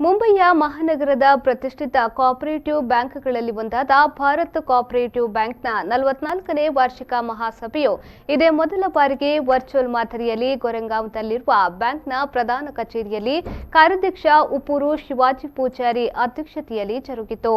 ಮುಂಬಯಿಯ ಮಹಾನಗರದ ಪ್ರತಿಷ್ಠಿತ ಕೋಆಪರೇಟಿವ್ ಬ್ಯಾಂಕ್ಗಳಲ್ಲಿ ಒಂದಾದ ಭಾರತ್ ಕೋಆಪರೇಟಿವ್ ಬ್ಯಾಂಕ್ನ 44ನೇ ವಾರ್ಷಿಕ ಮಹಾಸಭೆಯು ಇದೇ ಮೊದಲ ಬಾರಿಗೆ ವರ್ಚುವಲ್ ಮಾದರಿಯಲ್ಲಿ ಗೊರೆಗಾಂವ್ನಲ್ಲಿರುವ ಬ್ಯಾಂಕ್ನ ಪ್ರಧಾನ ಕಚೇರಿಯಲ್ಲಿ ಕಾರ್ಯಾಧ್ಯಕ್ಷ ಉಪ್ಪೂರು ಶಿವಾಜಿ ಪೂಜಾರಿ ಅಧ್ಯಕ್ಷತೆಯಲ್ಲಿ ಜರುಗಿತು.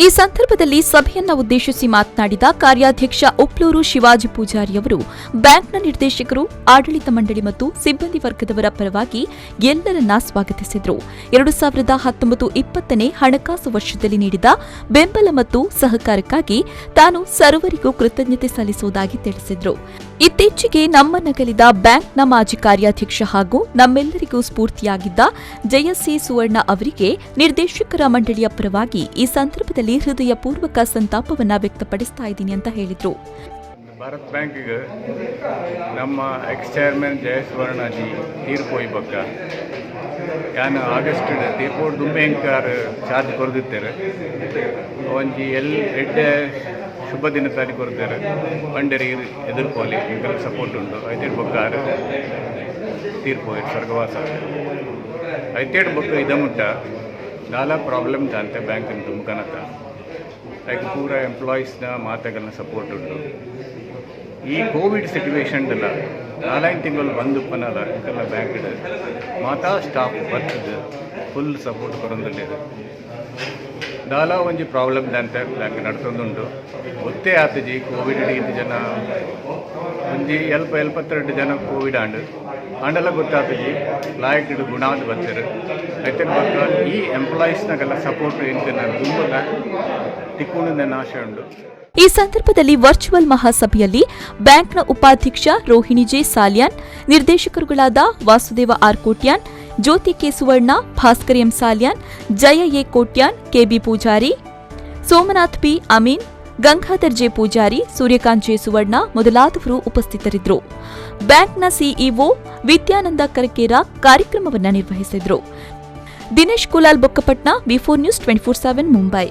ಈ ಸಂದರ್ಭದಲ್ಲಿ ಸಭೆಯನ್ನು ಉದ್ದೇಶಿಸಿ ಮಾತನಾಡಿದ ಕಾರ್ಯಾಧ್ಯಕ್ಷ ಉಪ್ಲೂರು ಶಿವಾಜಿ ಪೂಜಾರಿಯವರು ಬ್ಯಾಂಕ್ನ ನಿರ್ದೇಶಕರು, ಆಡಳಿತ ಮಂಡಳಿ ಮತ್ತು ಸಿಬ್ಬಂದಿ ವರ್ಗದವರ ಪರವಾಗಿ ಎಲ್ಲರನ್ನ ಸ್ವಾಗತಿಸಿದರು. 2019-20ನೇ ಹಣಕಾಸು ವರ್ಷದಲ್ಲಿ ನೀಡಿದ ಬೆಂಬಲ ಮತ್ತು ಸಹಕಾರಕ್ಕಾಗಿ ತಾನು ಸರ್ವರಿಗೂ ಕೃತಜ್ಞತೆ ಸಲ್ಲಿಸುವುದಾಗಿ ತಿಳಿಸಿದರು. ಇತ್ತೀಚೆಗೆ ನಮ್ಮನ್ನಗಲಿದ ಬ್ಯಾಂಕ್ನ ಮಾಜಿ ಕಾರ್ಯಾಧ್ಯಕ್ಷ ಹಾಗೂ ನಮ್ಮೆಲ್ಲರಿಗೂ ಸ್ಫೂರ್ತಿಯಾಗಿದ್ದ ಜಯಸಿ ಸುವರ್ಣ ಅವರಿಗೆ ನಿರ್ದೇಶಕರ ಮಂಡಳಿಯ ಪರವಾಗಿ ಈ ಸಂದರ್ಭದಲ್ಲಿ ಹೃದಯಪೂರ್ವಕ ಸಂತಾಪವನ್ನು ವ್ಯಕ್ತಪಡಿಸ್ತಾ ಇದ್ದೀನಿ ಅಂತ ಹೇಳಿದರು. ಭಾರತ್ ಬ್ಯಾಂಕಿಗೆ ನಮ್ಮ ಎಕ್ಸ್ ಚೇರ್ಮನ್ ಜಯಸುವರ್ಣಜಿ ತೀರ್ಪೋಯ್ ಬಕ್ಕ ಯಾನು ಆಗಸ್ಟ್ ತೀರ್ಪೋಡು ದುಂಬೆ ಎಂಕಾರ್ ಚಾರ್ಜ್ ಕೊರದಿತ್ತೇರೆ ಒಂಜಿ ಎಡ್ಡೆ ಶುಭ ದಿನ ತಾರಿ ಕೊರತಾರೆ ಪಂಡರಿ ಎದುರ್ಕೋಲಿ ಎಂಕಲ್ ಸಪೋರ್ಟ್ ಉಂಟು ಐತೇಡ್ ಬೊಕ್ಕಾರ ತೀರ್ಪೋಯ್ ಸ್ವರ್ಗವಾಸ ಐತೇಡ್ ಬೊಕ್ಕ ಇದಮುಟ್ಟ ನಾಲಾ ಪ್ರಾಬ್ಲಮ್ ದಾಂತೆ ಬ್ಯಾಂಕ್ ತುಮಕನತ ಲೈಕ್ ಪೂರ ಎಂಪ್ಲಾಯೀಸ್ನ ಮಾತೆಗಳನ್ನ ಸಪೋರ್ಟ್ ಉಂಟು. ಈ ಕೋವಿಡ್ ಸಿಚುವೇಶನ್ದಲ್ಲ 4 ತಿಂಗಳು ಬಂದು ಪನಲ್ಲ ಇಂಕಲ್ಲ ಬ್ಯಾಂಕ್ ಮಾತಾ ಸ್ಟಾಫ್ ಬರ್ತದೆ ಫುಲ್ ಸಪೋರ್ಟ್ ಕೊರೊಂದಿದೆ. ದಾಲ ಒಂಜಿ ಪ್ರಾಬ್ಲಮ್ ದಾಂತೆ ಬ್ಯಾಂಕ್ ನಡ್ತೊಂದುಂಟು. ಗೊತ್ತೇ ಆತಜಿ ಕೋವಿಡ್ ಹಿಡಿದು ಜನ ಒಂಜಿ 72 ಜನ ಕೋವಿಡ್ ಆಂಡೆಲ್ಲ ಗೊತ್ತಾತಜಿ ಲಾಯಕ್ ಗುಣಾದ ಬರ್ತಾರೆ ಐತೆ ಬಕ್ಕ ಈ ಎಂಪ್ಲಾಯೀಸ್ನಾಗೆಲ್ಲ ಸಪೋರ್ಟ್ ಎಂತ ತುಂಬ ತಿಕ್ಕೊಂಡು ಆಶೆ ಉಂಟು. ಈ ಸಂದರ್ಭದಲ್ಲಿ ವರ್ಚುವಲ್ ಮಹಾಸಭೆಯಲ್ಲಿ ಬ್ಯಾಂಕ್ನ ಉಪಾಧ್ಯಕ್ಷ ರೋಹಿಣಿ ಜೆ ಸಾಲ್ಯಾನ್, ನಿರ್ದೇಶಕರುಗಳಾದ Vasudeva R Kotian, Jyothi K Suvarna, Bhaskar M Salian, Jaya A Kotian, KB Poojary, Somnath P Amin, Gangadhar J Poojary, Suryakant J Suvarna ಮೊದಲಾದವರು ಉಪಸ್ಥಿತರಿದ್ದರು. ಬ್ಯಾಂಕ್ನ ಸಿಇಒ ವಿದ್ಯಾನಂದ ಕರಕೇರ ಕಾರ್ಯಕ್ರಮವನ್ನು ನಿರ್ವಹಿಸಿದರು. ದಿನೇಶ್ ಕುಲಾಲ್ ಬೊಕ್ಕಪಟ್ನ, ವಿ4 ನ್ಯೂಸ್ 24/7 ಮುಂಬೈ.